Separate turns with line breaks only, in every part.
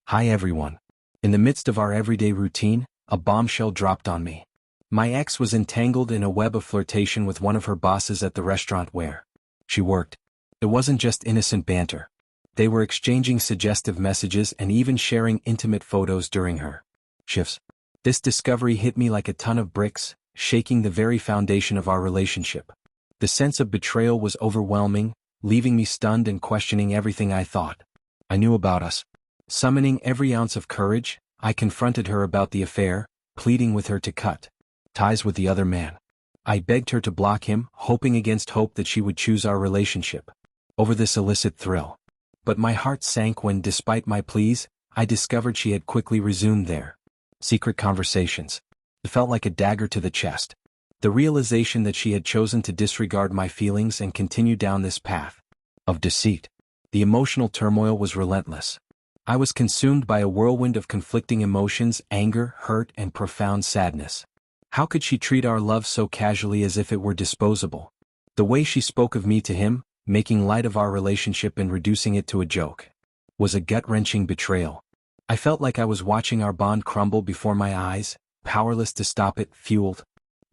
Hi everyone. In the midst of our everyday routine, a bombshell dropped on me. My ex was entangled in a web of flirtation with one of her bosses at the restaurant where she worked. It wasn't just innocent banter. They were exchanging suggestive messages and even sharing intimate photos during her shifts. This discovery hit me like a ton of bricks, shaking the very foundation of our relationship. The sense of betrayal was overwhelming, leaving me stunned and questioning everything I thought I knew about us. Summoning every ounce of courage, I confronted her about the affair, pleading with her to cut ties with the other man. I begged her to block him, hoping against hope that she would choose our relationship over this illicit thrill. But my heart sank when, despite my pleas, I discovered she had quickly resumed their secret conversations. It felt like a dagger to the chest. The realization that she had chosen to disregard my feelings and continue down this path of deceit. The emotional turmoil was relentless. I was consumed by a whirlwind of conflicting emotions, anger, hurt, and profound sadness. How could she treat our love so casually as if it were disposable? The way she spoke of me to him, making light of our relationship and reducing it to a joke, was a gut-wrenching betrayal. I felt like I was watching our bond crumble before my eyes, powerless to stop it, fueled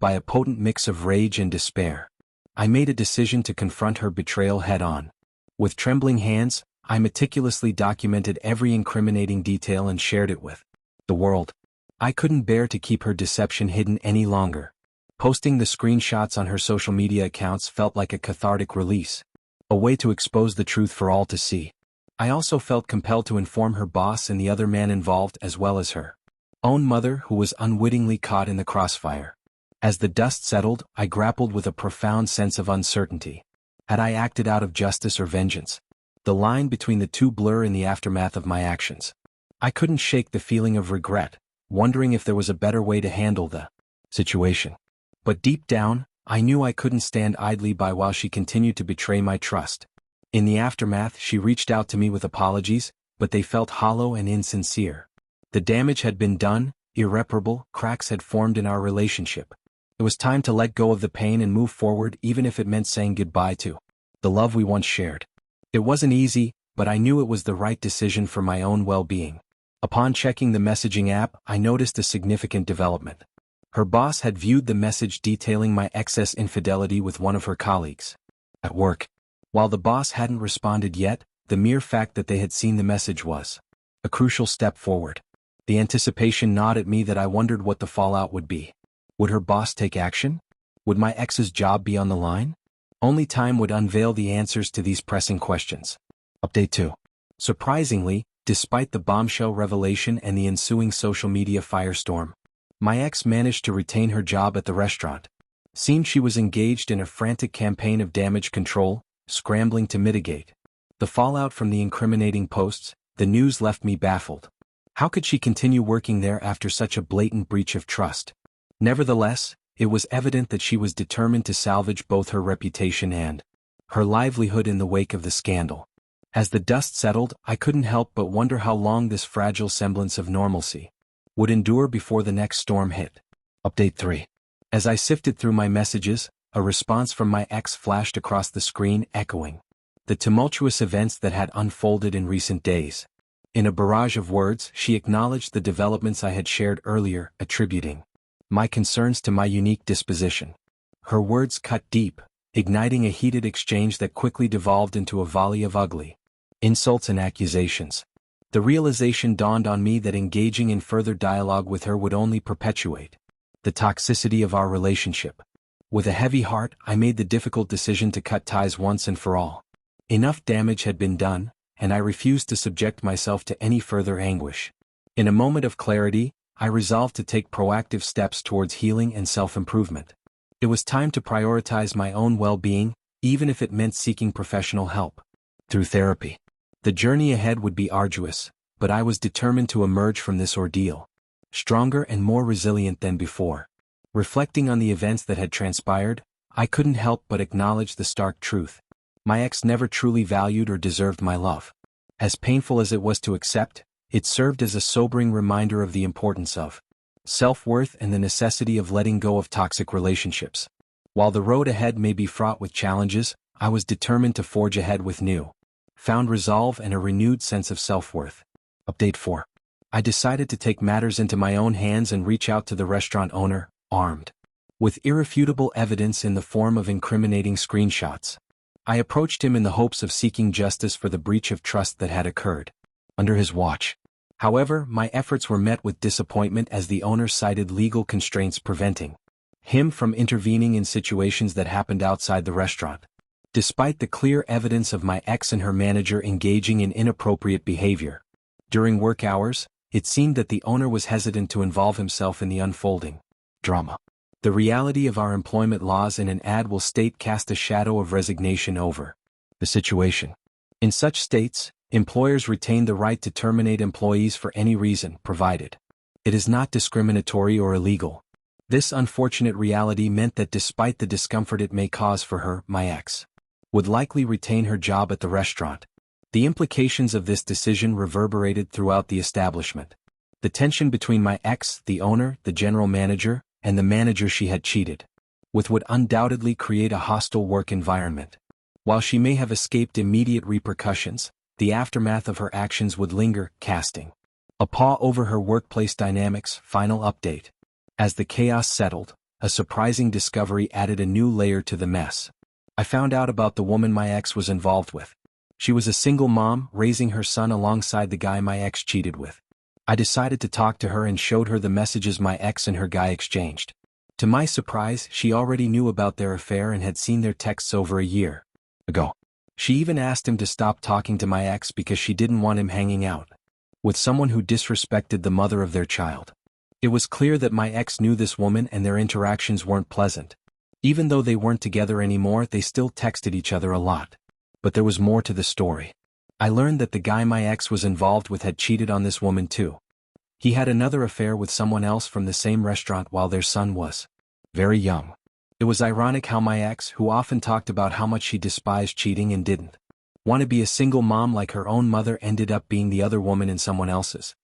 by a potent mix of rage and despair. I made a decision to confront her betrayal head-on. With trembling hands, I meticulously documented every incriminating detail and shared it with the world. I couldn't bear to keep her deception hidden any longer. Posting the screenshots on her social media accounts felt like a cathartic release, a way to expose the truth for all to see. I also felt compelled to inform her boss and the other man involved, as well as her own mother, who was unwittingly caught in the crossfire. As the dust settled, I grappled with a profound sense of uncertainty. Had I acted out of justice or vengeance? The line between the two blur in the aftermath of my actions. I couldn't shake the feeling of regret, wondering if there was a better way to handle the situation. But deep down, I knew I couldn't stand idly by while she continued to betray my trust. In the aftermath, she reached out to me with apologies, but they felt hollow and insincere. The damage had been done, irreparable cracks had formed in our relationship. It was time to let go of the pain and move forward, even if it meant saying goodbye to the love we once shared. It wasn't easy, but I knew it was the right decision for my own well-being. Upon checking the messaging app, I noticed a significant development. Her boss had viewed the message detailing my excess infidelity with one of her colleagues at work. While the boss hadn't responded yet, the mere fact that they had seen the message was a crucial step forward. The anticipation gnawed at me that I wondered what the fallout would be. Would her boss take action? Would my ex's job be on the line? Only time would unveil the answers to these pressing questions. Update 2. Surprisingly, despite the bombshell revelation and the ensuing social media firestorm, my ex managed to retain her job at the restaurant. Seemed she was engaged in a frantic campaign of damage control, scrambling to mitigate the fallout from the incriminating posts. The news left me baffled. How could she continue working there after such a blatant breach of trust? Nevertheless, it was evident that she was determined to salvage both her reputation and her livelihood in the wake of the scandal. As the dust settled, I couldn't help but wonder how long this fragile semblance of normalcy would endure before the next storm hit. Update 3. As I sifted through my messages, a response from my ex flashed across the screen, echoing the tumultuous events that had unfolded in recent days. In a barrage of words, she acknowledged the developments I had shared earlier, attributing my concerns to my unique disposition. Her words cut deep, igniting a heated exchange that quickly devolved into a volley of ugly insults and accusations. The realization dawned on me that engaging in further dialogue with her would only perpetuate the toxicity of our relationship. With a heavy heart, I made the difficult decision to cut ties once and for all. Enough damage had been done, and I refused to subject myself to any further anguish. In a moment of clarity, I resolved to take proactive steps towards healing and self-improvement. It was time to prioritize my own well-being, even if it meant seeking professional help through therapy. The journey ahead would be arduous, but I was determined to emerge from this ordeal stronger and more resilient than before. Reflecting on the events that had transpired, I couldn't help but acknowledge the stark truth. My ex never truly valued or deserved my love. As painful as it was to accept, it served as a sobering reminder of the importance of self-worth and the necessity of letting go of toxic relationships. While the road ahead may be fraught with challenges, I was determined to forge ahead with new found resolve and a renewed sense of self-worth. Update 4. I decided to take matters into my own hands and reach out to the restaurant owner, armed with irrefutable evidence in the form of incriminating screenshots. I approached him in the hopes of seeking justice for the breach of trust that had occurred under his watch. However, my efforts were met with disappointment as the owner cited legal constraints preventing him from intervening in situations that happened outside the restaurant. Despite the clear evidence of my ex and her manager engaging in inappropriate behavior during work hours, it seemed that the owner was hesitant to involve himself in the unfolding drama. The reality of our employment laws in an ad will state cast a shadow of resignation over the situation. In such states, employers retain the right to terminate employees for any reason, provided it is not discriminatory or illegal. This unfortunate reality meant that despite the discomfort it may cause for her, my ex would likely retain her job at the restaurant. The implications of this decision reverberated throughout the establishment. The tension between my ex, the owner, the general manager, and the manager she had cheated with would undoubtedly create a hostile work environment. While she may have escaped immediate repercussions, the aftermath of her actions would linger, casting a pall over her workplace dynamics. Final update. As the chaos settled, a surprising discovery added a new layer to the mess. I found out about the woman my ex was involved with. She was a single mom, raising her son alongside the guy my ex cheated with. I decided to talk to her and showed her the messages my ex and her guy exchanged. To my surprise, she already knew about their affair and had seen their texts over a year ago. She even asked him to stop talking to my ex because she didn't want him hanging out with someone who disrespected the mother of their child. It was clear that my ex knew this woman and their interactions weren't pleasant. Even though they weren't together anymore, they still texted each other a lot. But there was more to the story. I learned that the guy my ex was involved with had cheated on this woman too. He had another affair with someone else from the same restaurant while their son was very young. It was ironic how my ex, who often talked about how much she despised cheating and didn't want to be a single mom like her own mother, ended up being the other woman in someone else's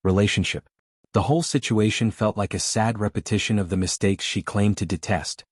relationship. The whole situation felt like a sad repetition of the mistakes she claimed to detest.